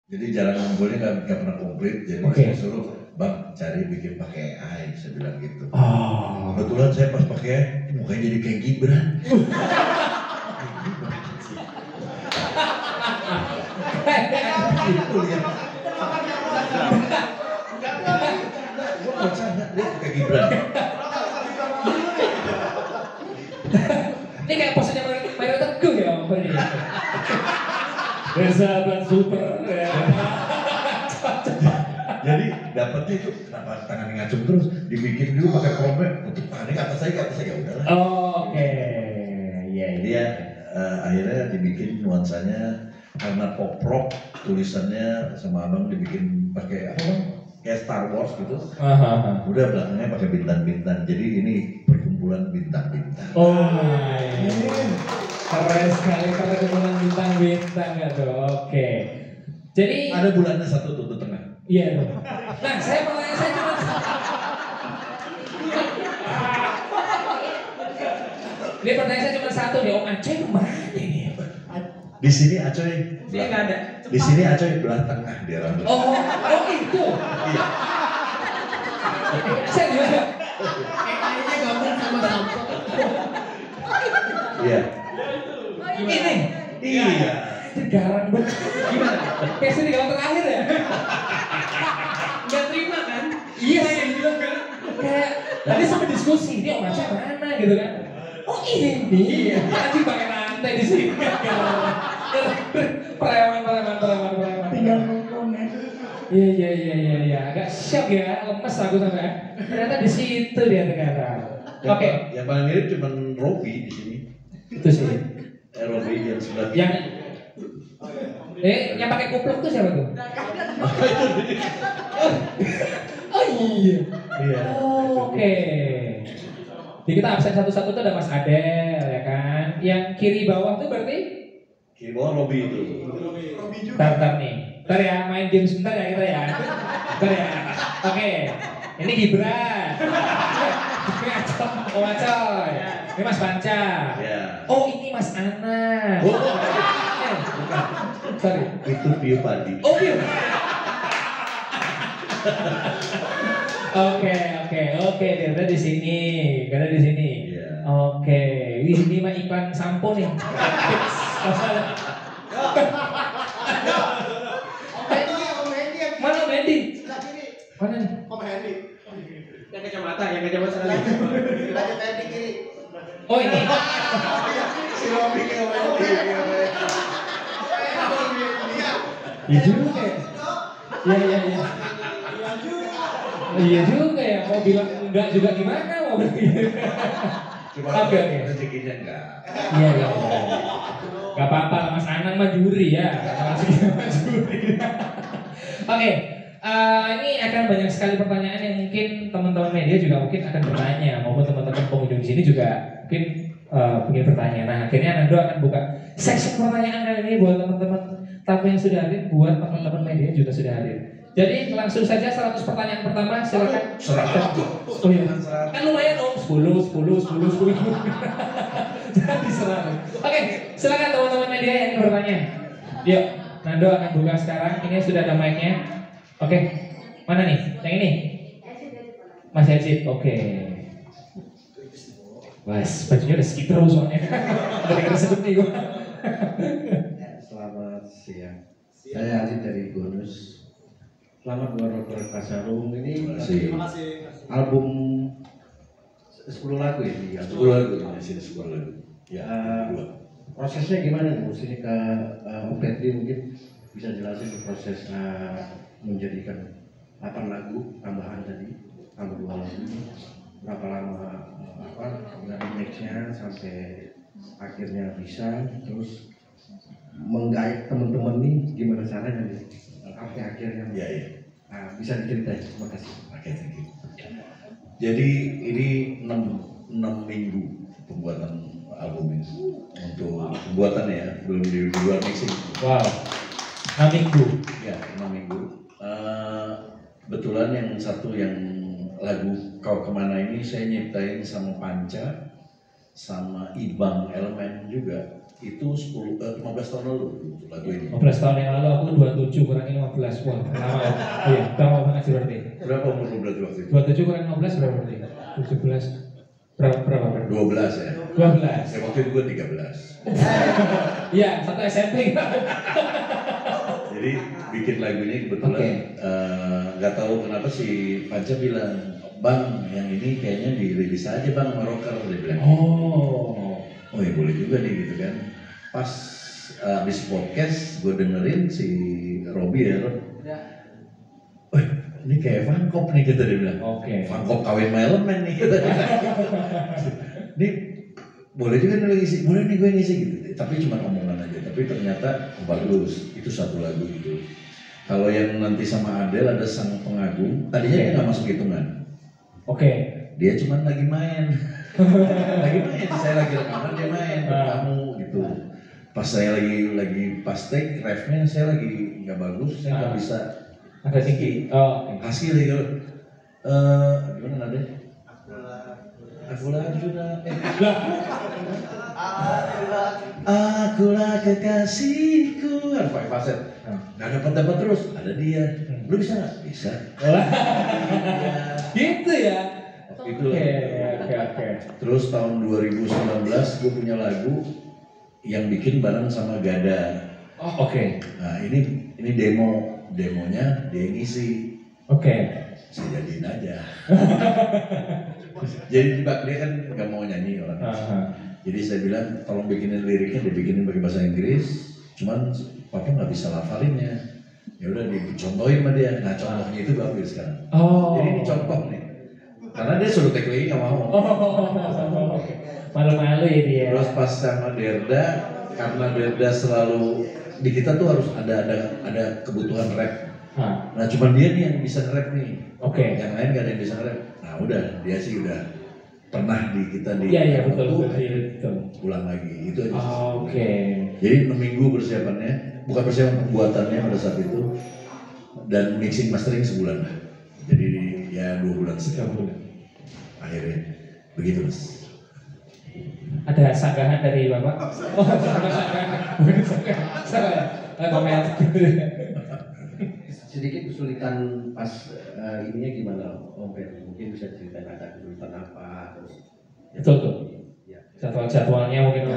Jadi jalan ngumpulnya nggak pernah komplit, jadi saya suruh bang cari bikin pakai AI, saya bilang gitu. Kebetulan saya pas pakai mukanya jadi kayak Gibran. Itu lihat. Gue bercanda, dia kayak Gibran. Ini kayak posenya Mario Teguh ya, Om ini. Bersahabat super. Jadi dapetnya itu kenapa tangannya ngacung terus, dibikin dulu pakai promek untuk tangannya ke atas saya udahlah. Oke, iya. Dia akhirnya dibikin nuansanya karena pop rock, tulisannya sama abang dibikin pakai apa bang? Kayak Star Wars gitu. Udah belakangnya pakai bintang-bintang. Jadi ini perkumpulan bintang-bintang. Keren sekali perkumpulan bintang-bintang ya tuh. Oke. Jadi ada bulannya satu tuh tengah. Iya. Nah, saya cuma ini pertanyaan saya cuma satu nih, Om Acoy kemana ini? Di sini Acoy. Sini nggak ada. Di sini Acoy belah tengah dia rambut. Oh itu. Iya. Saya juga. Kayaknya gabung sama sampo. Iya. Ini. Iya. Garang banget. Gimana? Kayak sini kalau terakhir ya. Nggak terima kan? Iya sih bilang kan. Kayak tadi sampai diskusi dia Om Acoy mana gitu kan. Oh ini. Tadi pakai rantai di sini. Preman. Tinggal nongkrong ya. Iya. Agak shock ya, lemes aku sampai. Ternyata di situ dia ternyata. Oke. Yang paling mirip cuma Robi di sini. Itu sih. Robi yang sebelah. Yang pakai kupluk tuh siapa tuh? Oh iya. Iya. Oke. Jadi kita absen satu-satu tuh ada Mas Adel ya kan. Yang kiri bawah tuh berarti? Kiri bawah Robi itu. Bentar nih. Bentar ya, main game sebentar ya kita ya. Bentar ya. Oke. Ini Gibran. Om Acoy. Ini Mas Panca. Oh ini Mas Ana. Sorry. Itu Pio Padi. Oh Pio. Oke, dia di sini. Karena di sini. Oke, ini mah iklan sampo nih. Mana Om Hendy? Mana nih? Om Hendy. Yang kacamata lagi. Lagi Hendy kiri. Oh ini. Si Robi ke Iya juga ya. Iya. Iya juga ya, mau bilang enggak juga gimana mau bilang. Cuma Oke. rezekinya enggak. Iya. Gak apa-apa, Mas Anang mah juri ya. Oke, ini akan banyak sekali pertanyaan yang mungkin teman-teman media juga mungkin akan bertanya, maupun teman-teman pengunjung di sini juga mungkin punya pertanyaan. Nah, akhirnya Nando akan buka seksi pertanyaan kali ini buat teman-teman tamu yang sudah hadir, buat teman-teman media juga sudah hadir. Jadi langsung saja 100 pertanyaan pertama, silakan. 100. Oh iya. Kan lumayan dong, 10. Jadi 100. Oke, silakan teman-teman media yang ingin bertanya. Yuk, Nando akan buka sekarang. Ini sudah ada mic-nya. Oke, mana nih? Yang ini? Mas Ejid, oke. Mas, bajunya udah skip terus soalnya. Tadi kita sebut nih gue. Selamat siang. Saya Adi dari Bonus. Selamat buat Rocker Kasarung. Ini album 10 lagu ya? 10 lagu, masih 10 lagu. Ya, prosesnya gimana nih? Maksudnya ke Om Petri mungkin bisa jelasin proses menjadikan 8 lagu tambahan tadi, tambah 2 lagu. Berapa lama dari mix-nya sampai akhirnya bisa, terus menggait teman-teman nih gimana caranya nih sampai akhirnya. Iya. Nah, bisa diceritain. Terima kasih. Oke, thank you. Jadi ini 6 minggu pembuatan album ini. Untuk pembuatannya ya, belum di luar mixing. Wow, 6 minggu. Ya, 6 minggu. Kebetulan yang satu yang lagu Kau Kemana ini saya nyiptain sama Panca, sama Ibang Elemen juga. itu 15 tahun lalu lagu ini. 15 tahun yang lalu aku 27 kurangi 15. Wah, lama ya. Iya, lama banget sih berarti. Berapa umur lu berarti waktu itu? 27 kurangi 15 berapa berarti? 17. Berapa? 12 ya? 12. Ya waktu itu gue 13. Iya, satu SMP. Jadi bikin lagu ini kebetulan nggak tahu kenapa si Panca bilang, Bang yang ini kayaknya dirilis aja Bang sama rocker, dia bilang. Oh ya boleh juga nih gitu kan. Pas habis podcast gue dengerin si Robby ya. Wah ini kayak Vankop nih kita, dia bilang. Vankop kawin sama Elemen nih kita. Ini boleh juga nih ngisi, boleh nih gue ngisi gitu. Tapi cuma omongan aja, tapi ternyata bagus, itu satu lagu itu. Kalau yang nanti sama Adele ada Sang Pengagung, tadinya dia nggak masuk hitungan. Dia cuma lagi main. Saya lagi rekaman dia main bertamu gitu. Pas saya lagi pas take refnya saya lagi nggak bagus, saya nggak bisa. Agak tinggi. Hasil ya gimana nadanya? Akulah sudah. Akulah kekasihku. Harus pakai falset. Nggak dapat terus. Ada dia. Lu bisa nggak? Bisa. Gitu ya. Oke. Terus tahun 2019 gue punya lagu yang bikin bareng sama Gada. Nah ini demonya dia ngisi. Saya jadiin aja. Jadi dia kan nggak mau nyanyi orangnya. Jadi saya bilang tolong bikinin liriknya, dibikinin pakai bahasa Inggris. Cuman papa nggak bisa lafalinnya. Ya udah dicontohin sama dia. Nah contohnya itu bagus sekarang. Jadi ini contoh nih. Karena dia suruh take lagi nggak mau. Malu-malu ya dia. Terus pas sama Derda, karena Derda selalu di kita tuh harus ada kebutuhan rap. Nah cuma dia nih yang bisa nge-rap nih. Yang lain gak ada yang bisa nge-rap. Nah udah dia sih udah pernah di kita di. Iya betul. Ulang lagi itu aja. Jadi 6 minggu persiapannya, bukan persiapan pembuatannya pada saat itu, dan mixing mastering sebulan lah. Jadi ya 2 bulan sih. Akhirnya begitu Mas. Ada sanggahan dari Bapak? Sanggahan. Sedikit kesulitan pas ininya gimana Om Per? Mungkin bisa ceritain ada kesulitan apa? Betul tuh. Jadwalnya mungkin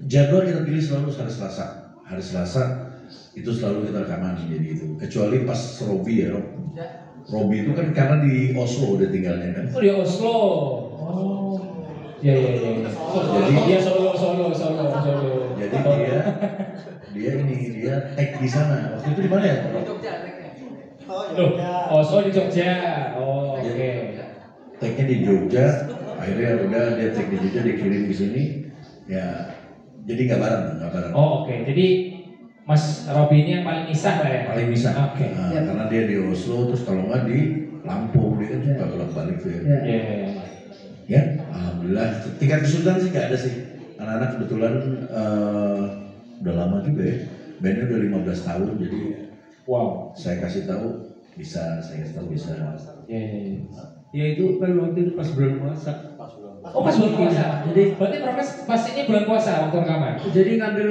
Jadwal kita pilih selalu hari Selasa. Hari Selasa itu selalu kita rekaman jadi itu. Kecuali pas Robby ya. Robby itu kan karena di Oslo udah tinggalnya kan. Di Oslo. Iya. Jadi dia Solo. Jadi dia take di sana. Waktu itu di mana ya? Oslo di Jogja. Take-nya di Jogja. Akhirnya udah dia take di Jogja, dikirim di sini. Ya, jadi nggak bareng. Jadi Mas Robby ini yang paling misah lah ya? Paling misah. Karena dia di Oslo, terus kalau nggak di Lampung, dia kan suka bolak-balik tuh ya. Ya, alhamdulillah. Tingkat kesulitan sih nggak ada sih. Anak-anak kebetulan udah lama juga ya. Bandnya udah 15 tahun, jadi saya kasih tahu bisa. Ya itu kan waktu itu pas bulan puasa. Pas bulan puasa. Jadi berarti proses pas ini bulan puasa waktu rekaman. Jadi ngambil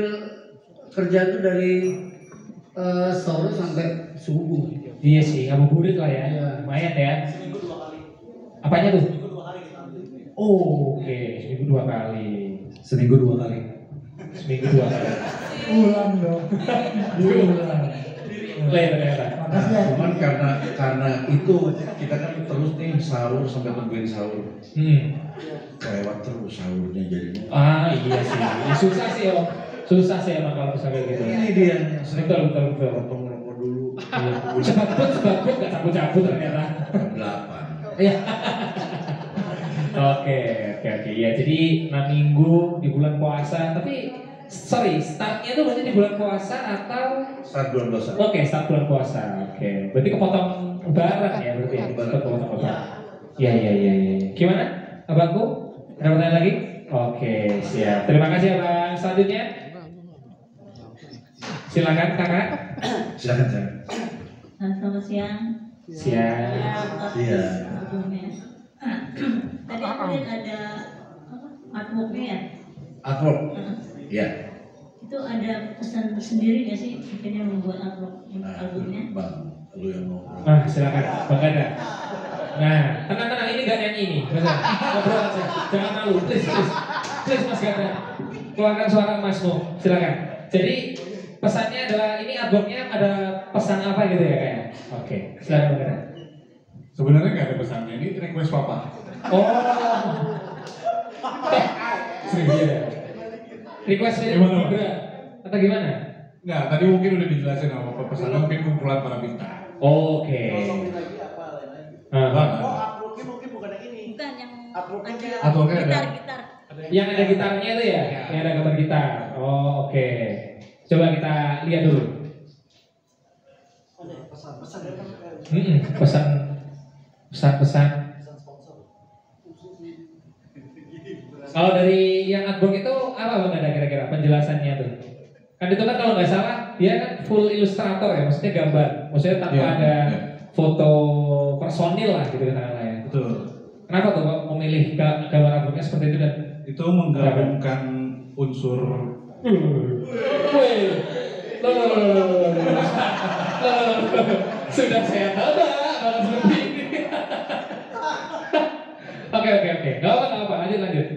kerja itu dari sore sampai subuh. Iya sih, ngabuburit lah ya. Lumayan ya. Seminggu 2 kali. Apanya tuh? Seminggu 2 kali kita ambil. Seminggu 2 kali. Seminggu 2 kali. Ulang dong. Diulang. Ternyata. Cuman karena itu kita kan terus nih sahur sampai tungguin sahur. Kelewat terus sahurnya jadinya. Iya sih. Susah sih emang kalau misalnya gitu. Ini dia yang Betul. potong rokok dulu. Sebabut nggak cabut ternyata. 8. Iya. Oke. Ya jadi 6 minggu di bulan puasa. Tapi startnya itu berarti di bulan puasa atau? Start bulan puasa. Start bulan puasa. Berarti kepotong lebaran ya berarti. Kepotong lebaran. Iya. Gimana, abangku? Ada pertanyaan lagi? Siap. Terima kasih abang. Selanjutnya. Silakan kakak. Silakan. Selamat siang. Iya. Tadi aku lihat ada artworknya ya. Artwork. Ya. Itu ada pesan tersendiri nggak sih akhirnya membuat albumnya? Bang, lu yang mau. Silakan, Bang Ganda. Nah, tenang, ini gak nyanyi ini. Benar. Ngobrol aja. Jangan malu, please, Mas Ganda. Keluarkan suara Masmu, silakan. Jadi pesannya adalah ini albumnya ada pesan apa gitu ya kayaknya? Oke, silakan Bang Ganda. Sebenarnya nggak ada pesannya, ini request papa. Oh, serius ya? Request dari Gimana, Bang? Indra atau gimana? Nggak, tadi mungkin udah dijelasin sama papa, pesannya mungkin kumpulan para bintang. Oke. Uploadnya mungkin bukan yang ini. Bukan yang Uploadnya ada. gitar. Yang ada gitarnya itu ya? Yang ada gambar gitar. Oh, oke. Coba kita lihat dulu. Pesan-pesan. Kalau dari yang artwork itu apa Bang ada kira-kira penjelasannya tuh? Kan itu kan kalau nggak salah dia kan full ilustrator ya, maksudnya gambar, maksudnya tanpa ada foto personil lah gitu kan ya. Betul. Kenapa tuh Bang memilih gambar artworknya seperti itu dan Itu menggabungkan unsur sudah saya tahu kalau seperti ini. Oke. Gak apa, lanjut.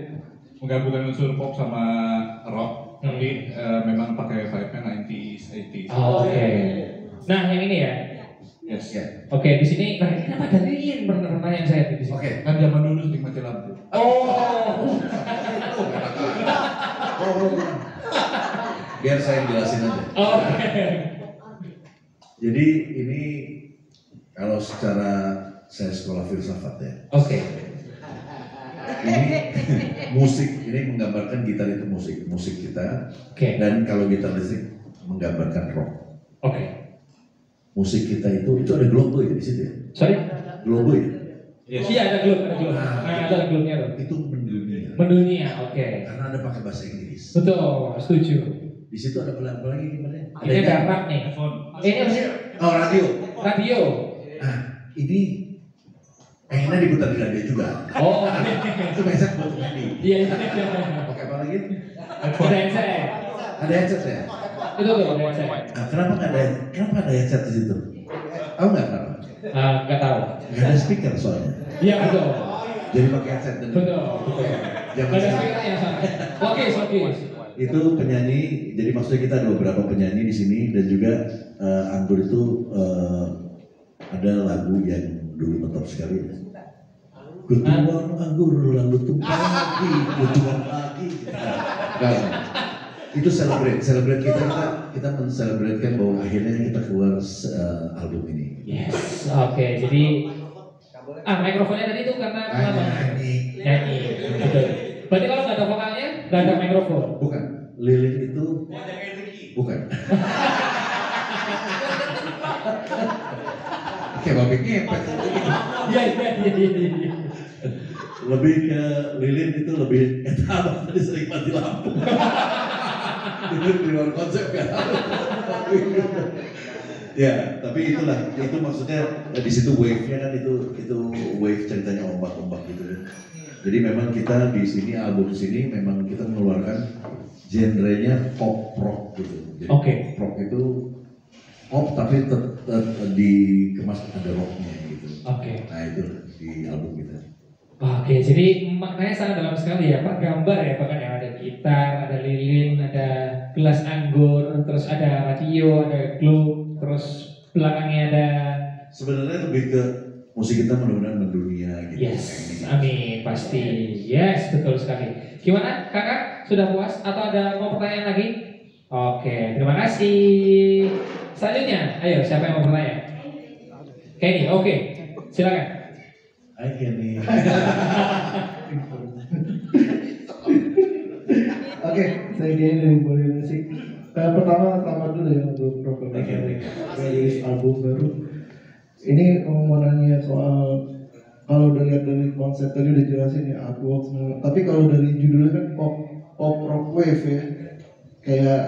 menggabungkan unsur pop sama rock, tapi memang pakai vibe-nya 90s, 80s. Oke. Nah, yang ini ya. Yes. Oke, di sini nah ini kenapa ada lilin pertanyaan saya di sini. Oke. Kan zaman dulu sering mati lampu. Oh. Biar saya jelasin aja. Oke. Jadi ini kalau secara saya sekolah filsafat ya. Oke. Ini musik, ini menggambarkan gitar itu musik kita. Oke. Dan kalau gitar listrik menggambarkan rock. Oke. Musik kita itu ada globe ya di situ ya. Sorry. Globe ya. Iya, ada globe. Nah, ada globe-nya tuh. Itu mendunia. Mendunia, oke. Karena ada pakai bahasa Inggris. Betul, setuju. Di situ ada apa lagi gimana? Ini ada rap nih. Ini apa sih? Oh, radio. Radio. Nah, ini kayaknya diputar di radio juga. Oh, Itu headset buat nyanyi. iya. Pakai apa lagi? Ada headset. Ada headset ya? Itu tuh ada headset. Nah, kenapa ada headset di situ? Tahu nggak kenapa? Nggak tahu. Nggak ada speaker soalnya. Iya betul. Jadi pakai headset dan Betul. Yang Nggak ada speakernya sana. Oke. itu penyanyi. Jadi maksudnya kita ada beberapa penyanyi di sini dan juga Anggur itu ada lagu yang dulu mentok sekali. Ketuan anggur lalu tumpah lagi, ketuan lagi. Itu celebrate kita menselebrasikan bahwa akhirnya kita keluar album ini. Yes. Oke. Jadi mikrofonnya tadi itu karena kenapa? Nyanyi. Betul. Berarti kalau nggak ada vokalnya, nggak ada mikrofon. Bukan. Lilin itu bukan. Kayak babi ngepet. Iya. Lebih ke lilin itu lebih abang tadi sering mati lampu. Itu di luar konsep kan. Ya, tapi itulah, itu maksudnya di situ wave-nya kan itu wave ceritanya ombak-ombak gitu kan. Jadi memang kita di sini album sini memang kita mengeluarkan genrenya pop rock gitu. Jadi pop rock itu pop tapi dikemas ada rocknya gitu. Nah itu di album kita. Oke, jadi maknanya sangat dalam sekali ya, Pak. Gambar ya, bahkan yang ada gitar, ada lilin, ada gelas anggur, terus ada radio, ada globe, terus belakangnya ada. Sebenarnya lebih ke musik kita mudah-mudahan mendunia gitu. Yes, amin, pasti. Yes, betul sekali. Gimana, kakak? Sudah puas? Atau ada mau pertanyaan lagi? Oke, terima kasih. Selanjutnya, ayo siapa yang mau bertanya? Kenny, oke, silakan. Hai Kenny. Oke, saya Kenny dari Boleh Musik. Pertama, selamat dulu ya untuk program rilis album baru. Ini mau nanya soal kalau udah lihat dari konsep tadi udah jelasin ya artwork semua. Tapi kalau dari judulnya kan pop rock wave ya, kayak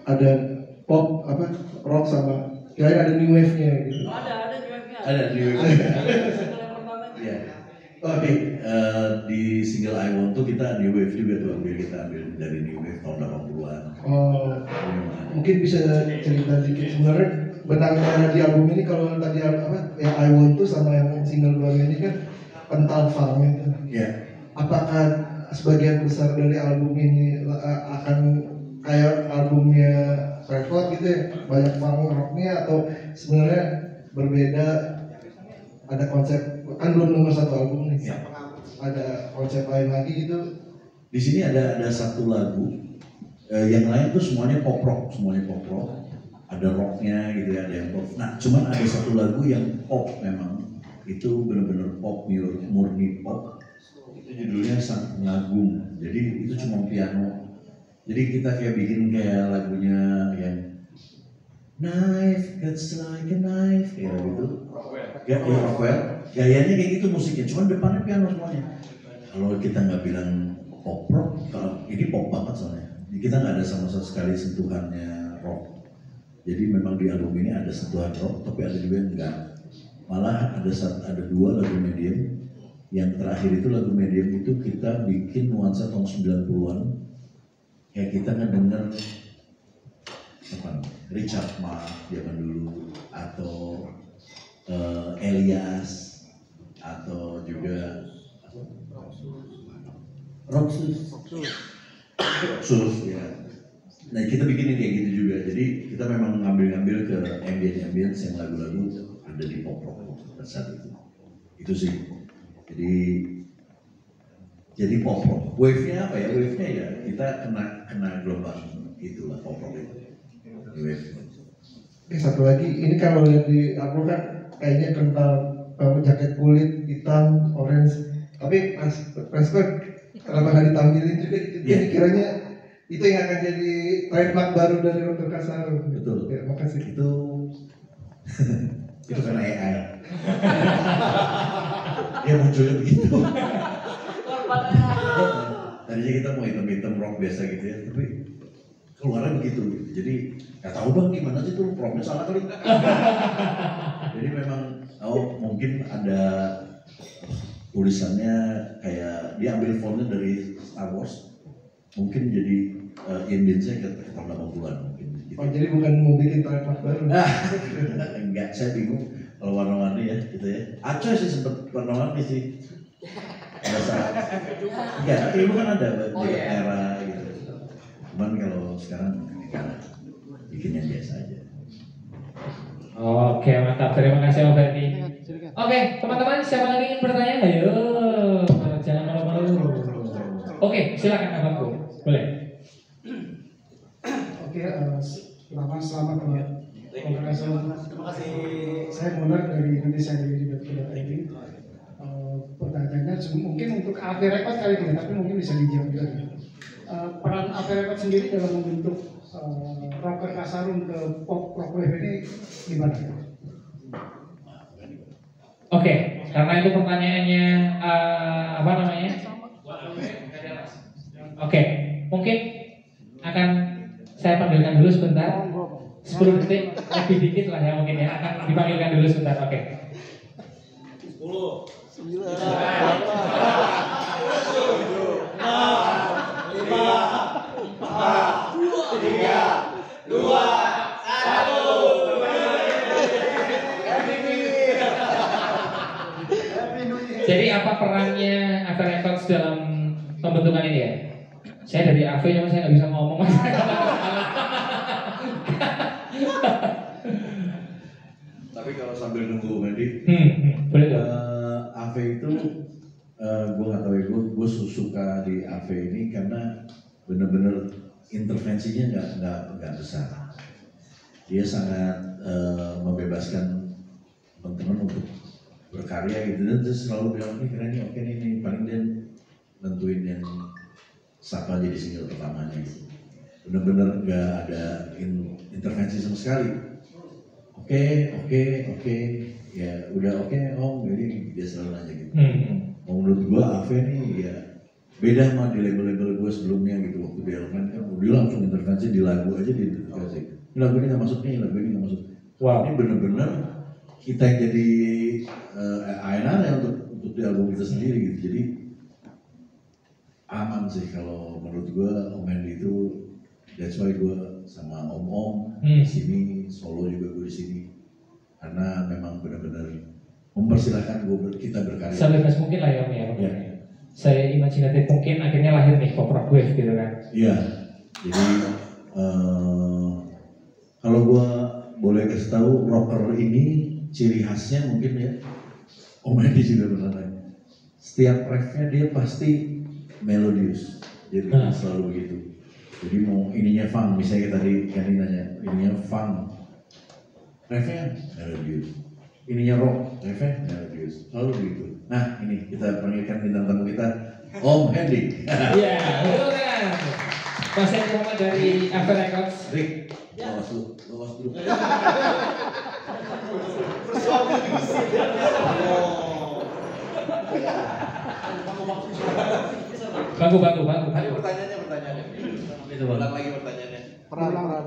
ada pop rock sama kayak ada new wave-nya gitu. Ada di web. Iya. Di single I Want tuh kita New Wave juga tuh, kita ambil dari New Wave tahun 80-an. Mungkin bisa cerita dikit sebenarnya benang merah di album ini. Kalau tadi apa yang I Want tuh sama yang single baru ini kan kental farmnya tuh. Iya. Apakah sebagian besar dari album ini akan kayak albumnya Record gitu ya, banyak funk rocknya, atau sebenarnya berbeda, ada konsep, kan belum nomor satu album nih, ada konsep lain lagi gitu. Di sini ada satu lagu, yang lain tuh semuanya pop rock, ada rocknya gitu ya, ada yang pop. Nah, cuman ada satu lagu yang pop memang, itu benar-benar pop, murni pop. Itu judulnya Sang Pengagum. Jadi itu cuma piano. Jadi kita kayak bikin kayak lagunya yang Knife cuts like a knife, kayak gitu. Rockwell. Gayanya kayak gitu musiknya, cuman depannya piano semuanya. Kalau kita nggak bilang pop rock, kalau ini pop banget soalnya. Kita nggak ada sama sekali sentuhannya rock. Jadi memang di album ini ada sentuhan rock, tapi ada juga yang enggak. Malah ada dua lagu medium. Yang terakhir itu lagu medium itu kita bikin nuansa tahun 90-an. Kayak kita ngedenger Richard Marx zaman dulu, atau Elias, atau juga Rocksus ya. Nah kita bikin kayak gitu juga. Jadi kita memang ngambil ke ambience yang lagu-lagu ada di pop rock saat itu. Itu sih. Jadi pop rock. Wave-nya apa ya? Wave-nya ya kita kena gelombang itulah pop rock itu. Wave. Satu lagi, ini kalau lihat di album kan kayaknya kental, jaket kulit hitam, orange. Tapi pas Prescott kenapa nggak ditampilin juga gitu? Jadi kiranya itu yang akan jadi trademark baru dari Rocker Kasar. Betul. Ya, makasih. Itu karena AI. Dia munculnya begitu. Tadinya kita mau hitam-hitam rock biasa gitu ya, tapi keluarnya begitu. Jadi nggak tahu bang gimana sih tuh, promnya salah kali. Jadi memang mungkin ada tulisannya kayak diambil fontnya dari Star Wars, mungkin jadi ambience-nya ke tahun 80-an mungkin. Gitu. Oh jadi bukan mau bikin trademark baru? Enggak, saya bingung kalau warna-warni ya gitu ya. Acoy sih sempet warna-warni sih. Enggak, dulu kan ada jaket merah gitu. Cuman kalau sekarang bikin yang biasa aja. Oke, mantap. Terima kasih Om Ferdi. Oke, teman-teman, siapa lagi ingin bertanya? Ayo, jangan malu-malu. Oke, silakan abangku. Boleh. Oke, selamat teman. Terima kasih. Saya Monar dari Indonesia dari pertanyaannya mungkin untuk AV Record kali ini, tapi mungkin bisa dijawab juga. Peran AV Record sendiri dalam membentuk Rocker Kasarung ke pop rock wave ini gimana? Oke, karena itu pertanyaannya apa namanya? Oke, mungkin akan saya panggilkan dulu sebentar. 10 detik, lebih dikit lah ya mungkin ya. Akan dipanggilkan dulu sebentar, oke. 10, 9, 8, 7, 6, 5, 4, 3, 2, 1. Jadi apa perannya AV Records dalam pembentukan ini ya? Saya dari AV cuma saya nggak bisa ngomong. Tapi kalau sambil nunggu Medi, boleh dong. AV itu gue nggak tahu ya, gue suka di AV ini karena bener-bener intervensinya nggak besar. Dia sangat membebaskan teman-teman untuk berkarya gitu, dan terus selalu bilang ini keren nih, oke ini paling dia nentuin yang siapa jadi single pertamanya gitu. Bener-bener nggak ada intervensi sama sekali. Oke, ya udah oke om, jadi dia selalu nanya gitu. Menurut gua AV nih ya beda sama di label-label gua sebelumnya gitu. Waktu di Elemen kan dia langsung intervensi di lagu aja diintervensi. Ini lagu ini nggak masuk nih, lagu ini nggak masuk. Wow. Ini bener-bener kita yang jadi A&R ya untuk untuk di album kita sendiri gitu. Jadi aman sih kalau menurut gue Om Hendy itu, that's why gue sama Om di sini, solo juga gue di sini, karena memang benar-benar mempersilahkan kita berkarya. Sebebas mungkin lah ya Om ya. Ya. Saya imajinatif mungkin akhirnya lahir nih pop rock wave gitu kan. Iya, jadi kalau gue boleh kasih tahu rocker ini ciri khasnya mungkin ya, Om Hendy juga benar. Setiap refnya dia pasti melodius, jadi selalu begitu. Jadi mau ininya funk, misalnya tadi Kenny nanya, ininya funk, refnya melodius. Ininya rock, refnya melodius, selalu begitu. Nah ini kita panggilkan bintang tamu kita, Om Hendy. Iya, betul kan. Mas Hendy Muhammad dari After Records. Rick, bawas dulu. Bagus. Tadi pertanyaannya. Ulang lagi pertanyaannya. Peran.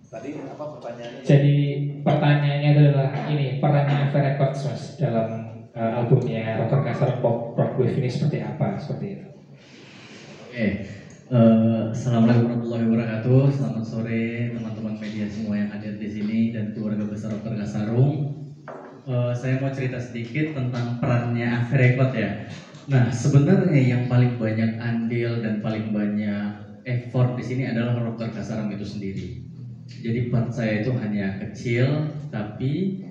Tadi apa pertanyaannya? Jadi pertanyaannya adalah ini, perannya After Records Mas dalam albumnya Rocker Kasar Pop Rock Wave ini seperti apa? Seperti itu. Oke. Assalamualaikum warahmatullahi wabarakatuh. Selamat sore teman-teman media semua yang hadir di sini dan keluarga besar Rocker Kasarung. Saya mau cerita sedikit tentang perannya After Record ya. Nah, sebenarnya yang paling banyak andil dan paling banyak effort di sini adalah Rocker Kasarung itu sendiri. Jadi part saya itu hanya kecil, tapi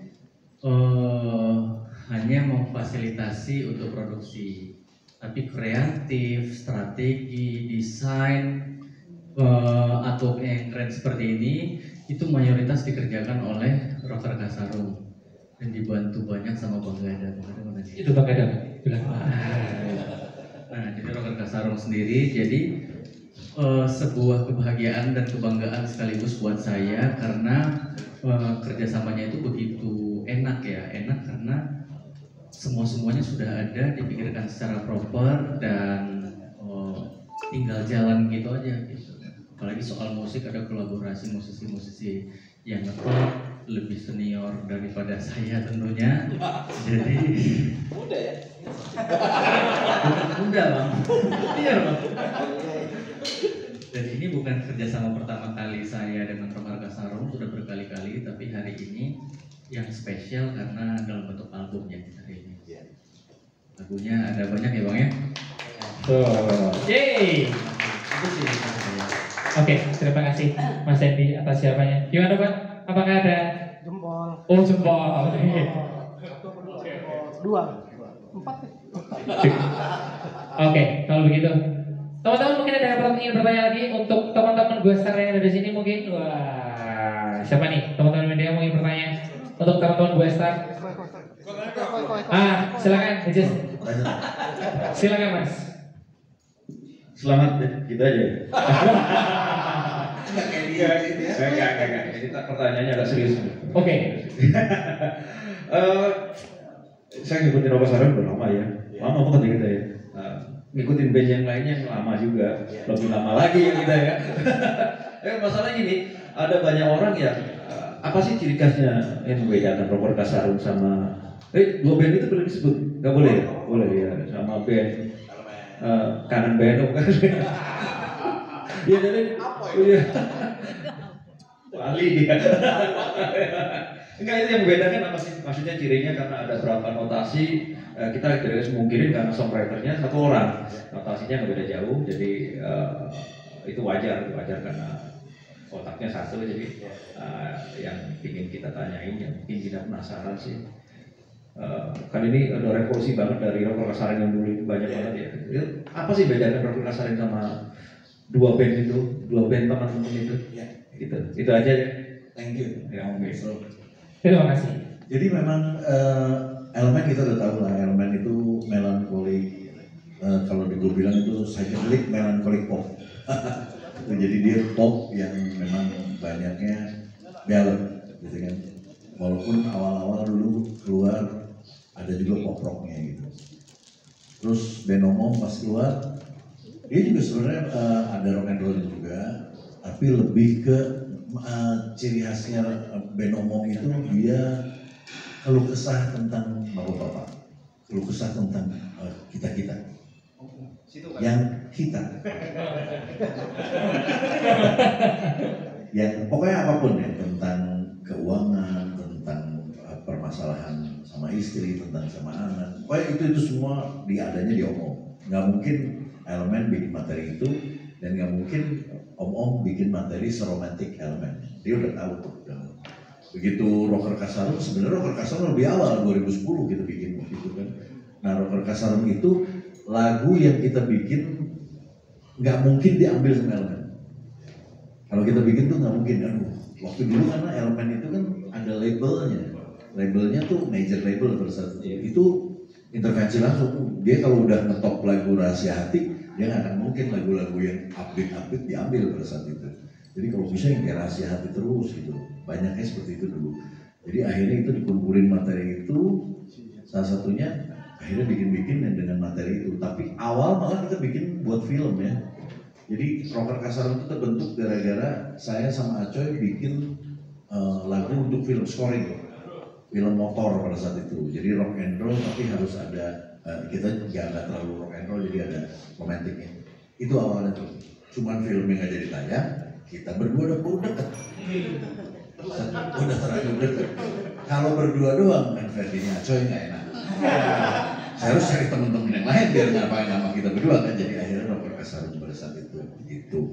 hanya memfasilitasi untuk produksi. Tapi kreatif, strategi, desain, atau yang keren seperti ini itu mayoritas dikerjakan oleh Rocker Kasarung dan dibantu banyak sama Bang Gada. Itu Bang Gada bilang. Nah, jadi Rocker Kasarung sendiri jadi sebuah kebahagiaan dan kebanggaan sekaligus buat saya karena kerjasamanya itu begitu enak ya, enak karena semuanya sudah ada, dipikirkan secara proper dan tinggal jalan gitu aja gitu. Apalagi soal musik ada kolaborasi musisi-musisi yang lebih senior daripada saya tentunya. Jadi Muda ya? muda Bang. Iya Bang. Dan ini bukan kerjasama pertama kali saya dengan Rocker Kasarung, sudah berkali-kali, tapi hari ini yang spesial karena dalam bentuk albumnya hari ini. Lagunya ada banyak ya Bang ya? Yeay. Itu sih dari saya. Oke, terima kasih Mas Hendy atas jawabannya. Gimana Pak? Apakah ada? Jempol. Oh jempol. Dua. 4. Oke, kalau begitu teman-teman mungkin ada yang ingin bertanya lagi untuk teman-teman gue star yang ada di sini mungkin. Wah, siapa nih teman-teman media mau ingin bertanya untuk teman-teman gue star? Silakan, Jess. Silakan Mas. Selamat gitu aja. Enggak kayak dia gitu ya. Enggak. Ini pertanyaannya agak serius. Oke. Saya ngikutin Rocker Kasarung udah lama ya. Lama banget ya kita ya. Ngikutin band yang lainnya yang lama juga. Lebih lama lagi ya kita ya. Masalahnya gini, ada banyak orang yang apa sih ciri khasnya yang membedakan Rocker Kasarung sama dua band itu boleh disebut? Nggak boleh ya? Boleh ya, sama band Kanan Beno kan? Iya dari apa ya? Wali dia. Enggak, itu yang membedakan apa sih? Maksudnya cirinya karena ada berapa notasi, kita tidak mungkinin karena songwriternya satu orang, notasinya nggak beda jauh, jadi itu wajar karena otaknya satu, jadi yang ingin kita tanyain, yang ingin kita penasaran sih. Kan ini ada revolusi banget dari Rocker Kasarung yang dulu banyak banget ya. Apa sih bedakan Rocker Kasarung sama dua band teman-teman itu? Gitu. Itu aja ya. Thank you. Ya, oke. Terima kasih. Jadi memang elemen kita udah tahu lah, elemen itu melankolik. Kalau gue bilang itu psychedelic melankolik pop. Jadi dia pop yang memang banyaknya ballad, gitu kan. Walaupun awal-awal dulu keluar ada juga pop rocknya gitu. Terus Benomo pas keluar, dia juga sebenarnya ada rock and roll juga, tapi lebih ke ciri khasnya Benomo itu dia keluh kesah tentang bapak-bapak, keluh kesah tentang kita-kita. Yang kita. Yang pokoknya apapun ya, tentang keuangan, tentang permasalahan sama istri, tentang sama anak. Pokoknya itu semua adanya diomong. Nggak mungkin elemen bikin materi itu, dan nggak mungkin om-om bikin materi seromantik elemen. Dia udah tahu tuh. Begitu Rocker Kasarung, sebenarnya Rocker Kasarung lebih awal 2010 kita bikin gitu kan. Nah Rocker Kasarung itu lagu yang kita bikin nggak mungkin diambil sama elemen. Kalau kita bikin tuh nggak mungkin. Waktu dulu karena elemen itu kan ada labelnya tuh major label pada saat itu intervensi langsung. Dia kalau udah ngetop lagu Rahasia Hati, dia nggak akan mungkin lagu-lagu yang update diambil pada saat itu. Jadi kalau bisa yang kayak Rahasia Hati terus gitu. Banyaknya seperti itu dulu. Jadi akhirnya itu dikumpulin materi itu, salah satunya akhirnya bikin-bikin dengan materi itu. Tapi awal malah kita bikin buat film ya. Jadi Rocker Kasarung itu terbentuk gara-gara saya sama Acoy bikin lagu untuk film scoring, film motor pada saat itu. Jadi rock and roll tapi harus ada kita nggak terlalu rock and roll, jadi ada romantiknya. Itu awalnya tuh. Cuman filmnya nggak jadi tayang, kita berdua udah deket. Udah terlalu deket. Kalau berdua doang kan Ferdinya Acoy nggak enak. Saya harus cari teman-teman yang lain biar ngapain nama kita berdua kan. Jadi akhirnya Rocker Kasarung pada saat itu gitu.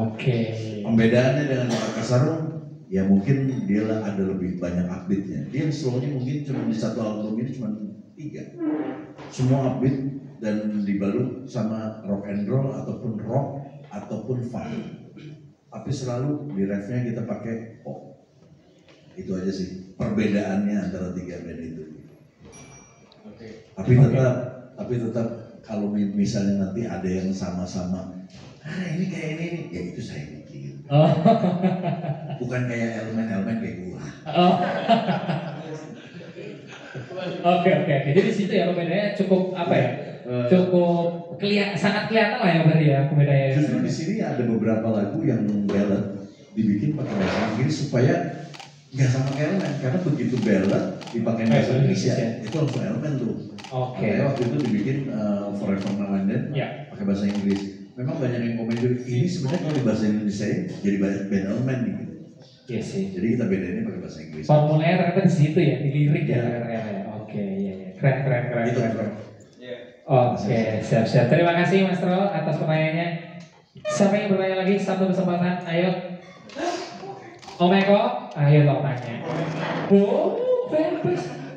Oke. Pembedaannya dengan Rocker Kasarung ya mungkin dia ada lebih banyak update-nya. Dia slownya mungkin cuma di satu album ini cuma 3. Semua update dan dibalut sama rock and roll ataupun rock ataupun funk. Tapi selalu di refnya kita pakai pop. Itu aja sih perbedaannya antara 3 band itu. Tapi tetap kalau misalnya nanti ada yang sama-sama, ini kayak ini, ya itu saya bikin. Bukan kayak elemen-elemen kayak gua. Oke. Jadi di situ ya perbedaannya cukup apa ya? Cukup sangat kelihatan lah ya berarti ya perbedaannya. Justru di sini ada beberapa lagu yang ballad dibikin pakai bahasa Inggris supaya nggak sama elemen, karena begitu ballad dipakai bahasa Indonesia itu langsung elemen tuh. Makanya waktu itu dibikin Forever Now and Then pakai bahasa Inggris. Memang banyak yang komen juga, ini sebenarnya kalau di bahasa Indonesia jadi banyak band elemen gitu. Iya sih. Jadi kita bedainnya pakai bahasa Inggris. Formulir ternyata di situ ya, di lirik ya. Oke, iya. Keren. Oke, siap. Terima kasih Mas Rol atas pertanyaannya. Siapa yang bertanya lagi? Satu kesempatan, ayo. Om Eko, ayo lo tanya.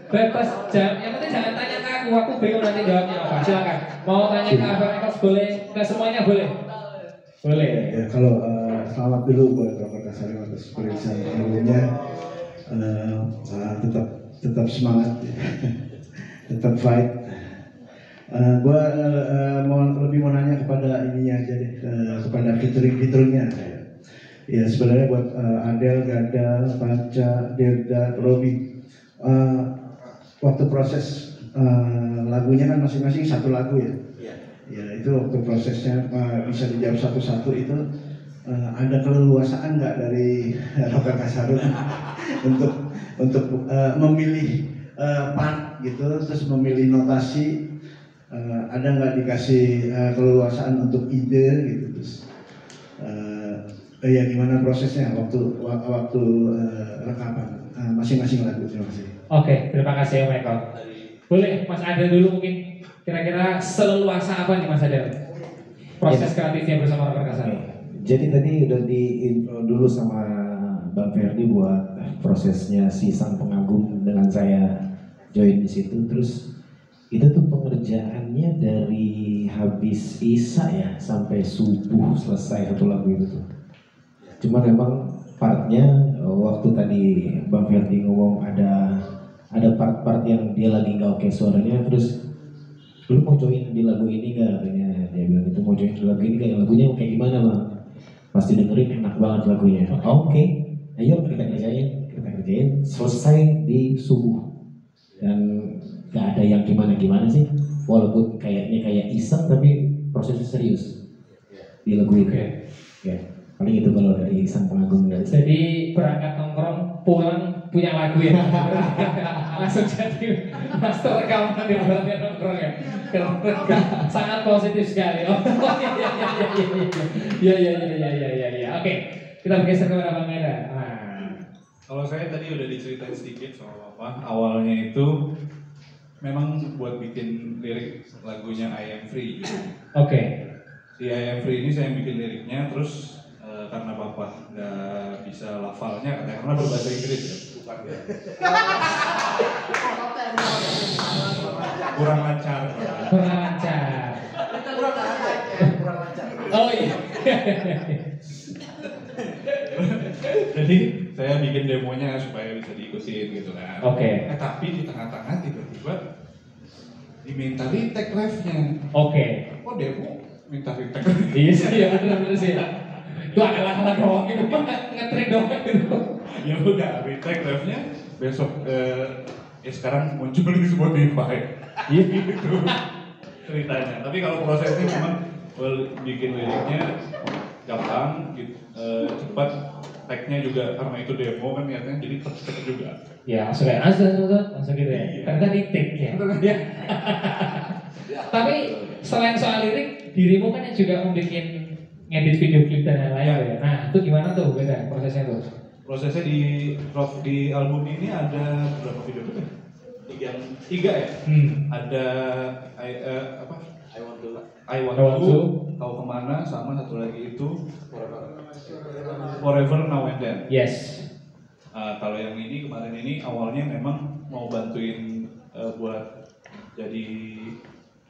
Bebas. Yang penting jangan tanya ke aku bingung nanti jawabnya apa. Silakan. Mau tanya ke Abang Eko boleh, ke semuanya boleh. Boleh. Ya kalau selamat dulu buat Rocker Kasarung atas periksaan sebelumnya. Tetap semangat, tetap fight. Gue lebih mau nanya kepada ininya aja deh, kepada fiturnya. Ya sebenarnya buat Adel, Gada, Panca, Delda, Robi, waktu proses lagunya kan masing-masing satu lagu ya. Ya itu waktu prosesnya bisa dijawab satu-satu itu ada keleluasaan nggak dari Rocker Kasarung untuk memilih part gitu, terus memilih notasi, ada nggak dikasih keleluasaan untuk ide gitu, terus ya gimana prosesnya waktu rekaman masing-masing lagu. Terima kasih. Oke, terima kasih Om Eko. Boleh Mas Adel dulu mungkin, kira-kira seleluasa apa nih Mas Adel proses kreatifnya bersama Rocker Kasarung? Jadi tadi udah di intro dulu sama Bang Ferdi buat prosesnya si sang pengagum dengan saya join di situ. Terus itu tuh pengerjaannya dari habis Isya ya sampai subuh selesai satu lagu itu tuh. Cuma memang partnya waktu tadi Bang Ferdi ngomong ada part-part yang dia lagi nggak oke suaranya, terus lu mau join di lagu ini nggak, katanya dia bilang itu mau join di lagu ini nggak, lagunya kayak gimana Bang? Pasti dengerin enak banget lagunya. Oke. Ayo kita kerjain selesai di subuh, dan nggak ada yang gimana sih, walaupun kayaknya kayak iseng tapi prosesnya serius di lagu itu. Ya paling itu kalau dari sang pengagum. Jadi berangkat nongkrong pulang punya lagu ya. langsung jadi master rekaman di berarti nongkrong ya. Sangat positif sekali. Oh iya. Oke, kita bergeser kepada Bang Meda. Kalau saya tadi udah diceritain sedikit soal apa. Awalnya itu memang buat bikin lirik lagunya I Am Free. Oke. Di I Am Free ini saya bikin liriknya, terus karena bapak nggak bisa lafalnya, karena berbahasa Inggris ya, bukan ya. Kurang lancar. Oh iya. Jadi saya bikin demonya supaya bisa diikutin gitu kan. Oke. Tapi di tengah-tengah tiba-tiba diminta retake ref-nya. Oke. Oh demo minta retake. Iya sih, ya benar sih. Itu adalah doang gitu, ngetrik doang gitu. Ya udah retake ref-nya besok sekarang muncul di Spotify. Iya gitu ceritanya. Tapi kalau prosesnya memang bikin liriknya gampang, gitu, cepat. Tag-nya juga karena itu demo kan niatnya jadi cepet juga. Ya, langsung kayak langsung gitu ya. Ternyata retake ya. Tapi selain soal lirik, dirimu kan yang juga membuat ngedit video klip dan lain-lain ya. Nah, itu gimana tuh beda prosesnya tuh? Prosesnya di album ini ada berapa video klip? Tiga ya. Ada I want to, tahu kemana, sama satu lagi itu Forever Now and Then. Yes. Kalau yang ini kemarin ini awalnya memang mau bantuin buat jadi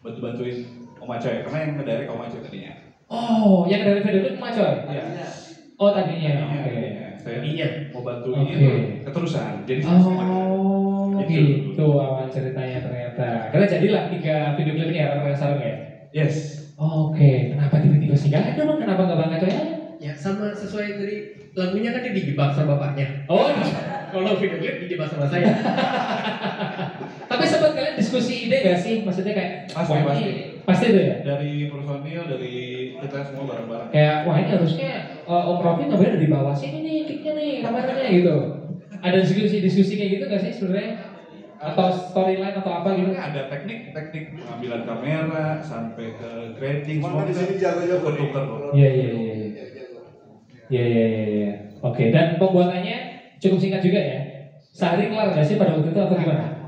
bantuin Om Acoy, karena yang ngedirect Om Acoy tadinya. Oh, yang dari video itu Om Acoy? Iya. Oh tadinya. Oke. Saya mau bantuin keterusan. Jadi gitu awal ceritanya ternyata. Karena jadilah 3 video klip ini Rangga Sarung ya. Yes. Oke. Kenapa tiba-tiba sih nggak ada bang? Kenapa nggak Bang Acoy aja? Ya sama sesuai dari lagunya kan dia dijebak sama bapaknya. Oh, kalau video klip dijebak sama saya. Tapi sempat kalian diskusi ide gak sih? Maksudnya kayak pasti itu ya? Dari personil, dari kita semua bareng-bareng. Kayak wah ini harusnya Om Rofi nggak boleh dari bawah sini nih, kicknya nih, kameranya gitu. Ada diskusi kayak gitu gak sih sebenarnya? Atau storyline atau apa gitu? Ada teknik pengambilan kamera sampai ke grading semua kita tukar. Iya. Oke, dan pembuatannya cukup singkat juga ya? Sehari kelar nggak sih pada waktu itu atau gimana?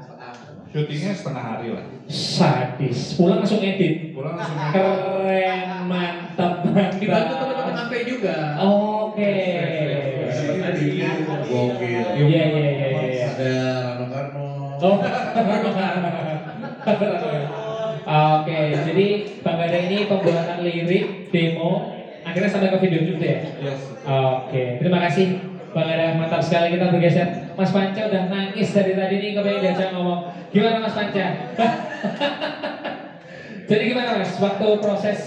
Syutingnya setengah hari lah. Sadis, pulang langsung edit. Keren, mantap banget. Dibantu teman-teman kafe juga. Oke. Gokil. Iya. Ada Rano Karno. Oh, Oke, jadi Bang Gada ini pembuatan lirik, demo, akhirnya sampai ke video klip ya? Yes. Oke, terima kasih Bang Gada, mantap sekali. Kita bergeser. Mas Panca udah nangis dari tadi nih, kepengen diajak ngomong. Gimana Mas Panca? Jadi gimana Mas, waktu proses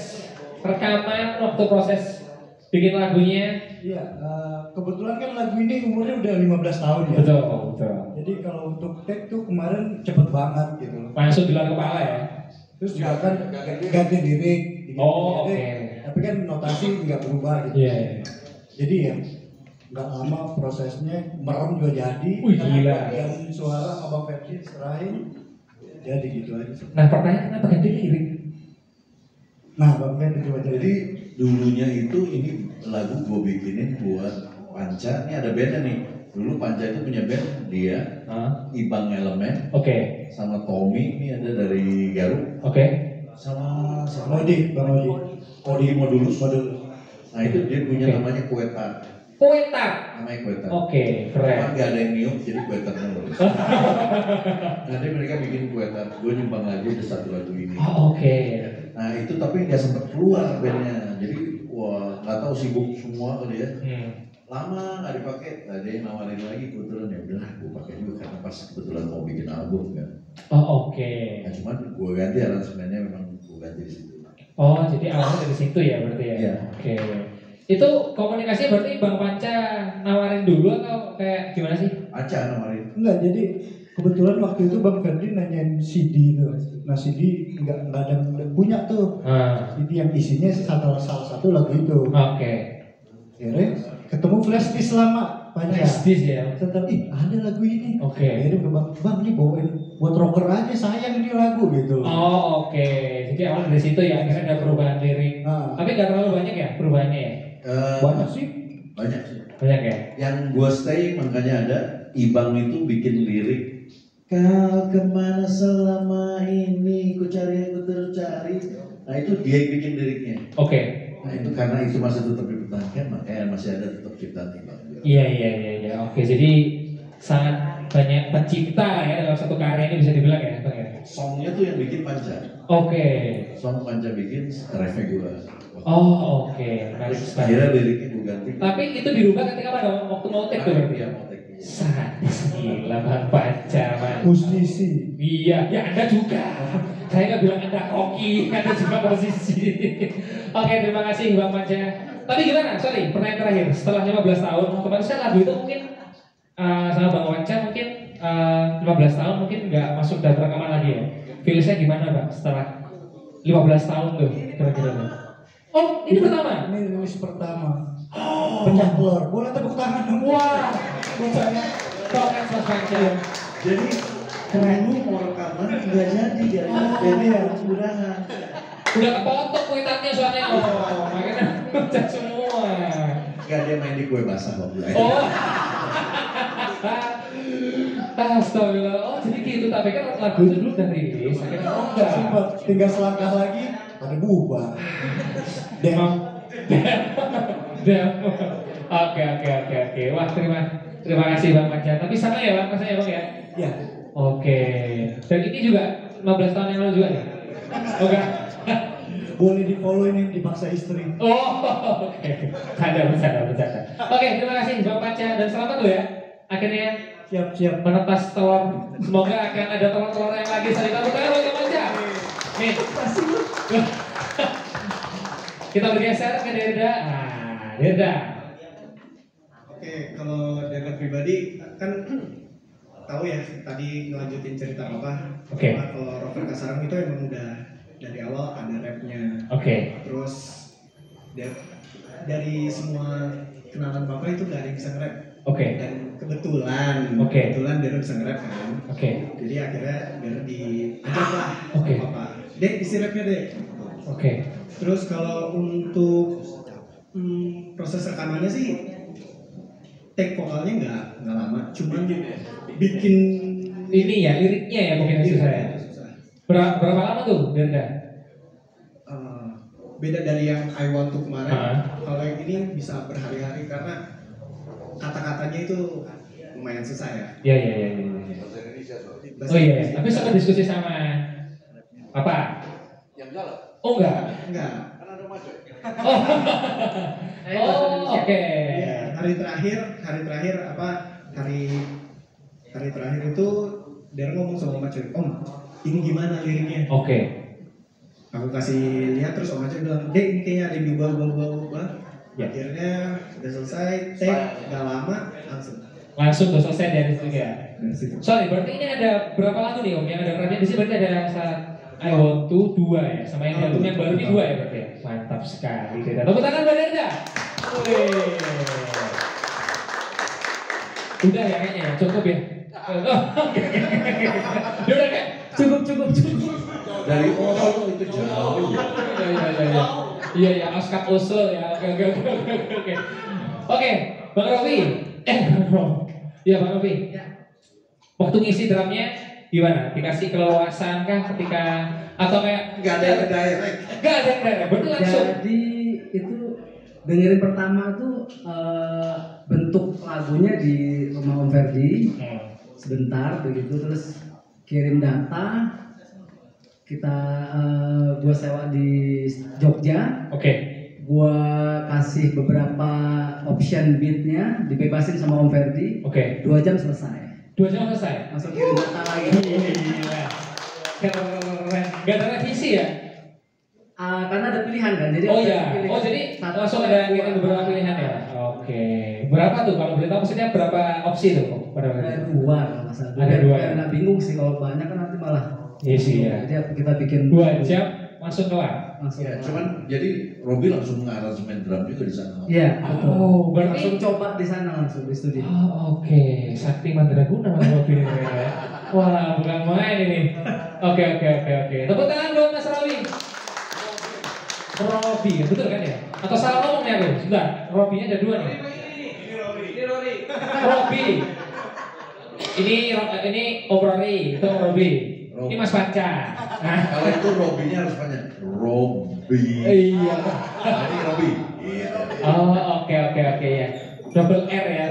rekaman, waktu proses bikin lagunya? Iya, kebetulan kan lagu ini umurnya udah 15 tahun ya. Betul. Jadi kalau untuk take tuh kemarin cepet banget gitu. Langsung di luar kepala ya? Terus juga kan ganti lirik. Oh, oke. Tapi kan notasi nggak berubah gitu. Iya. Jadi ya nggak lama prosesnya, merem juga jadi. Wih, gila. Dan suara Abang Ferdi serahin, jadi gitu aja. Nah pertanyaan kenapa ganti lirik? Nah Bang Ferdi coba jadi dulunya itu ini lagu gue bikinin buat Panca. Ini ada bandnya nih. Dulu Panca itu punya band, dia, Ibang Elemen, sama Tommy, ini ada dari Garut, sama Odi, Bang Odi Modulus. Nah itu dia punya namanya Kuetar. Namanya Kuetar. Keren. Cuman nggak ada yang niup, jadi Kuetarnya lulus. Nanti mereka bikin Kuetar. Gue nyumbang lagu ada satu lagu ini. Nah itu tapi nggak sempet keluar bandnya. Jadi wah nggak tahu sibuk semua kali ya. Lama nggak dipakai, nah, dia yang nawarin lagi kebetulan ya udah gue pakai juga karena pas kebetulan mau bikin album kan. Nah cuman gue ganti aransemennya, memang gue ganti di situ. Oh jadi awalnya dari situ ya berarti ya? Iya. Itu komunikasinya berarti Bang Panca nawarin dulu atau kayak gimana sih? Panca nawarin. Enggak, jadi kebetulan waktu itu Bang Ferdi nanyain CD tuh. Nah CD nggak ada punya tuh. CD yang isinya salah satu lagu itu. Akhirnya ketemu flash disk lama banyak. Flash disk ya. Tetap ada lagu ini. Oke. Akhirnya bang ini bawain buat rocker aja, sayang ini lagu gitu. Oh oke. Jadi awal dari situ ya akhirnya ada perubahan lirik. Tapi nggak terlalu banyak ya perubahannya ya? Banyak sih. Banyak sih. Banyak ya. Yang gua stay makanya ada Ibang itu bikin lirik. Kau kemana selama ini, ku cari aku tercari. Nah itu dia yang bikin liriknya. Oke. Nah itu karena itu masih tetap dipertahankan, makanya masih ada tetap ciptaan Ibang. Iya. Oke, jadi sangat banyak pencipta ya dalam satu karya ini bisa dibilang ya, Bang ya. Songnya tuh yang bikin Panca. Oke. Song Panca bikin, refnya gua. Oh oke. Akhirnya liriknya gua ganti. Tapi itu dirubah ketika pada waktu mau take tuh berarti ya. Sadis gila Bang Panca, Bang. Musisi. Iya, ya Anda juga. Saya nggak bilang Anda koki, Anda juga musisi. Oke, terima kasih Bang Panca. Tapi gimana? Sorry, pertanyaan terakhir. Setelah 15 tahun, kemarin saya lagu itu mungkin sama Bang Panca mungkin 15 tahun mungkin nggak masuk dalam rekaman lagi ya. Feelnya gimana Bang setelah 15 tahun tuh kira-kira? Oh, ini pertama? Ini rilis pertama. Pecah telur. Boleh tepuk tangan dong. Wah, bacanya. Tolong Mas Panca. Jadi keren mau rekaman nggak jadi jadi ya udahan. Udah kepotong kuitannya soalnya. Oh, makanya pecah semua. Nggak, dia main di kue basah waktu itu. Oh. Astagfirullah. Oh, jadi gitu. Tapi kan lagu itu dulu udah rilis. Akhirnya enggak. Sumpah, tinggal selangkah lagi ada bubar. Demam. Oke. Wah, terima kasih Bang Panca. Tapi sama ya Bang, rasanya Bang ya? Iya. Oke. Dan ini juga 15 tahun yang lalu juga ya? Oke. Boleh di follow ini dipaksa istri. Oh, oke. Bercanda. Oke, terima kasih Bang Panca dan selamat lo ya. Akhirnya siap menetas telur. Semoga akan ada telur-telur yang lagi saya tepuk tangan buat Bang Panca. Nih. Kita bergeser ke Derda. Nah, Derda. Oke, kalau Derda pribadi kan tahu ya tadi ngelanjutin cerita apa. Oke. Kalau Rocker Kasarang itu emang udah dari awal ada rapnya. Oke. Terus dari semua kenalan Bapak itu gak ada yang bisa nge-rap. Oke. Dan kebetulan Derda bisa nge-rap kan. Oke. Jadi akhirnya Derda diajak lah. Oke. Bapak. Dek, isi rapnya dek. Oke. Terus kalau untuk proses rekamannya sih take vokalnya nggak lama, cuman bikin ini ya liriknya ya mungkin yang susah ya. Berapa lama tuh Derda? Beda dari yang I Want To kemarin. Kalau yang ini bisa berhari-hari karena kata-katanya itu lumayan susah ya. Iya. Oh iya. Tapi sempat diskusi sama apa? Yang jalan. Oh enggak. Kan ada macet. Oke. Ya, hari terakhir itu dia ngomong sama Om Aceh, Om, ini gimana liriknya? Oke. Aku kasih lihat terus Om Aceh bilang, Dek ini kayaknya ada yang diubah. Ya. Akhirnya udah selesai, take gak lama langsung udah selesai dari situ ya. Sorry, berarti ini ada berapa lagu nih Om yang ada rapnya di sini? Berarti ada I Want To 2 ya, sama yang album yang baru ini 2 ya berarti ya. Mantap sekali Derda. Tepuk tangan buat Derda. Udah ya kayaknya ya, cukup ya. Udah kayak cukup. Dari Oslo itu jauh. Iya, Oscar Oslo ya. Oke. Oke, Bang Robi. Iya Bang Robi. Waktu ngisi drumnya gimana? Dikasih keleluasan kah ketika atau kayak nggak ada yang direct? Nggak ada yang direct, berarti langsung. Jadi itu dengerin pertama tuh bentuk lagunya di rumah Om Ferdi sebentar begitu, terus kirim data, kita gua sewa di Jogja. Oke. Gua kasih beberapa option beatnya, dibebasin sama Om Ferdi. Oke. 2 jam selesai. 2 jam selesai. Langsung kirim data lagi. Gila. Keren. Gak ada revisi ya? Karena ada pilihan kan, jadi jadi langsung ada beberapa pilihan ya. Oke. Berapa tuh kalau boleh tahu maksudnya berapa opsi tuh? Ada 2 kalau nggak salah. Ada 2 ya. Nggak bingung sih kalau banyak kan nanti malah. Iya sih ya. Jadi kita bikin 2 jam langsung kelar. Langsung. Ya, cuman jadi Robi langsung mengaransemen drum juga di sana. Iya, betul. Oh, berarti langsung coba di sana langsung di studio. Oh, oke. Sakti Mandraguna Mas Robi ini ya. Wah, bukan main ini. Oke. Tepuk tangan buat Mas Robi. Robi, betul kan ya? Atau salah ngomong ya, Bu? Sebentar, Robinya ada dua nih. Robi. Ini Om Rory, itu Om Robi. Ini Mas Panca. Nah, kalau itu Robinya harus banyak. Robi. Iya. Ini Robi. Iya. Oh, oke ya. Double R ya.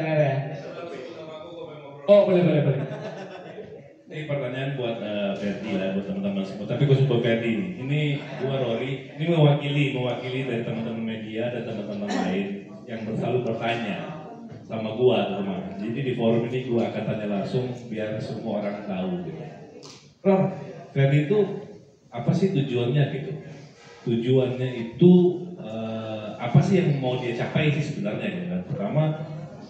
Oh, boleh. Ini pertanyaan buat Ferdi lah, buat teman-teman semua. Tapi khusus buat Ferdi nih. Ini gua Rory, ini mewakili dari teman-teman media dan teman-teman lain yang selalu bertanya sama gua teman-teman. Jadi di forum ini gua akan tanya langsung biar semua orang tahu gitu. Rom, Ferdi itu apa sih tujuannya gitu? Tujuannya itu apa sih yang mau dia capai sih sebenarnya gitu kan? Pertama,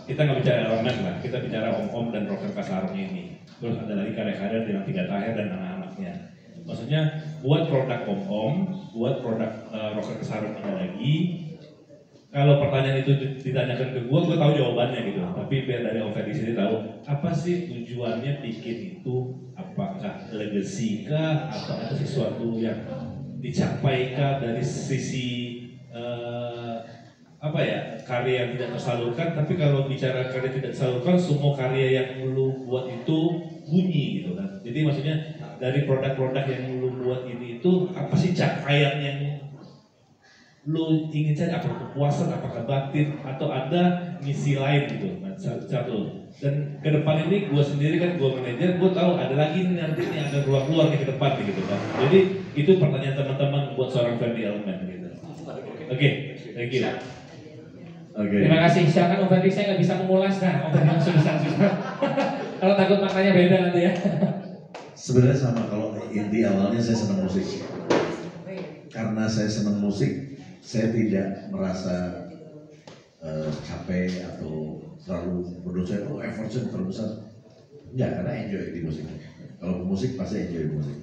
kita nggak bicara elemen lah, kita bicara om-om dan rocker Kasarung ini. Terus ada lagi karya-karya dengan 3 Tahir dan anak-anaknya. Maksudnya buat produk om-om, buat produk rocker Kasarung ada lagi. Kalau pertanyaan itu ditanyakan ke gue tahu jawabannya gitu. Tapi biar dari Om Ferdi sini tahu apa sih tujuannya bikin itu, apakah legacy kah, atau sesuatu yang dicapai kah dari sisi karya yang tidak tersalurkan. Tapi kalau bicara karya tidak tersalurkan, semua karya yang lu buat itu bunyi gitu kan. Jadi maksudnya dari produk-produk yang lu buat ini itu apa sih capaian yang lu ingin cari, apakah kepuasan, apakah batin, atau ada misi lain gitu. Nah, satu. Dan ke depan ini gue sendiri kan gue manajer, gue tahu ada lagi nanti yang akan keluar nih ke depan gitu kan. Jadi itu pertanyaan teman-teman buat seorang Ferdi Elemen gitu. Oke, thank you. Terima kasih. Silakan Om Ferdi, saya nggak bisa mengulas. Nah, Om Ferdi langsung susah. Kalau takut maknanya beda nanti ya. Sebenarnya sama, kalau inti awalnya saya senang musik. Karena saya senang musik, saya tidak merasa capek atau selalu menurut saya effort saya terbesar. Enggak, karena enjoy di musik. Kalau musik pasti enjoy musik.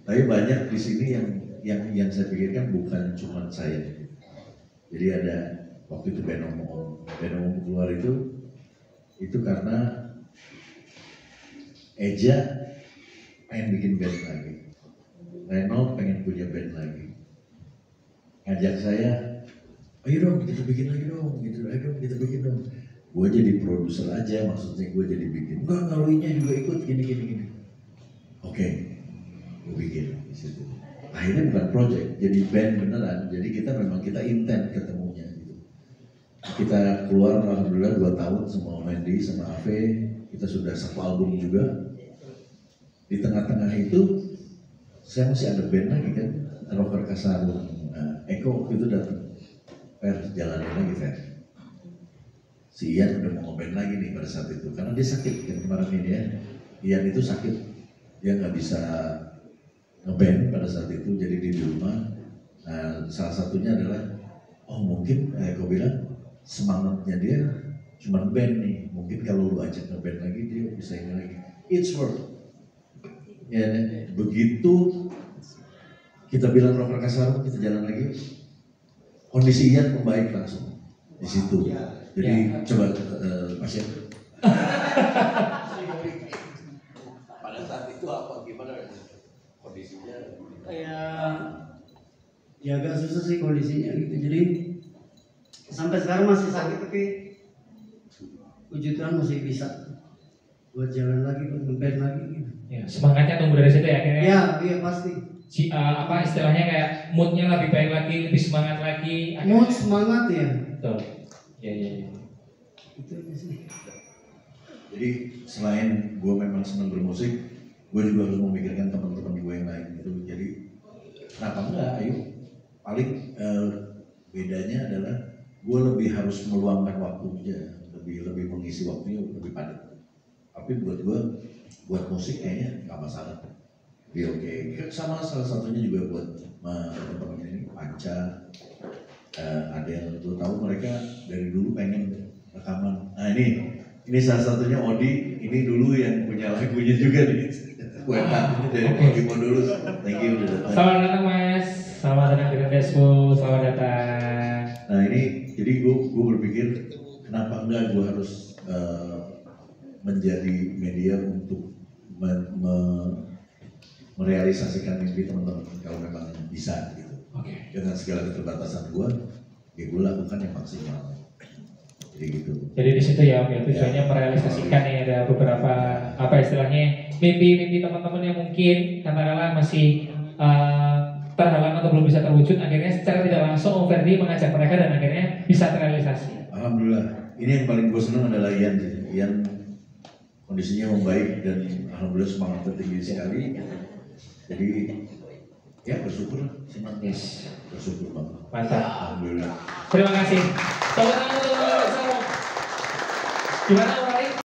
Tapi banyak di sini yang saya pikirkan bukan cuma saya. Jadi ada waktu itu band Om keluar itu karena Eja pengen bikin band lagi, Reno pengen punya band lagi, ngajak saya, ayo dong kita bikin lagi dong, gitu, ayo dong kita bikin dong. Gue jadi produser aja, maksudnya gue jadi bikin. Enggak, ngaluinya juga ikut gini. Oke, gue bikin di situ. Akhirnya bukan project, jadi band beneran. Jadi kita intent ketemunya. Gitu. Kita keluar alhamdulillah 2 tahun sama Mendy sama Ave, kita sudah 1 album juga. Di tengah-tengah itu saya masih ada band lagi kan, rocker Kasarung. Eko itu datang, jalanin lagi Fer. Si Ian udah mau ngeband lagi nih pada saat itu, karena dia sakit kan kemarin ini ya. Ian itu sakit, dia nggak bisa ngeband pada saat itu, jadi di rumah. Nah, salah satunya adalah, mungkin Eko bilang semangatnya dia cuma band nih, mungkin kalau lu ajak ngeband lagi dia bisa ini lagi. It's work. Ya, begitu kita bilang rocker Kasarung, kita jalan lagi, kondisi Ian membaik langsung di situ. Jadi coba pasien. Pada saat itu apa gimana kondisinya? Ya agak susah sih kondisinya gitu. Jadi sampai sekarang masih sakit tapi puji Tuhan masih bisa buat jalan lagi, buat ngeband lagi gitu. Ya, semangatnya tumbuh dari situ ya akhirnya. Iya pasti. Istilahnya kayak moodnya lebih baik lagi, lebih semangat lagi. Mood semangat ya. Betul. Iya. Itu sih. Jadi selain gue memang senang bermusik, gue juga harus memikirkan teman-teman gue yang lain gitu. Jadi kenapa enggak? Ayo. Paling bedanya adalah gue lebih harus meluangkan waktunya, lebih mengisi waktunya lebih padat. Tapi buat gue, buat musik kayaknya nggak masalah. Oke. Sama salah satunya juga buat teman-teman ini Panca, Adel. Gue tahu mereka dari dulu pengen rekaman. Nah ini salah satunya Odi. Ini dulu yang punya lagunya juga nih. WA dari Kogi Modulus. Thank you udah datang. Selamat datang Mas, selamat datang di Despo, selamat datang. Nah ini, jadi gue berpikir kenapa enggak gue harus menjadi media untuk merealisasikan mimpi teman-teman kalau memang bisa gitu. Dengan segala keterbatasan gue, ya gue lakukan yang maksimal. Jadi gitu. Jadi di situ ya, tujuannya merealisasikan ya, ada beberapa apa istilahnya mimpi-mimpi teman-teman yang mungkin katakanlah masih terhalang atau belum bisa terwujud, akhirnya secara tidak langsung Om Ferdi mengajak mereka dan akhirnya bisa terrealisasi. Alhamdulillah. Ini yang paling gue senang adalah Ian. Ian kondisinya membaik dan alhamdulillah semangatnya tinggi sekali. Jadi ya bersyukur, senang. Yes. Bersyukur banget. Mantap. Alhamdulillah. Terima kasih. Tepuk tangan untuk Gimana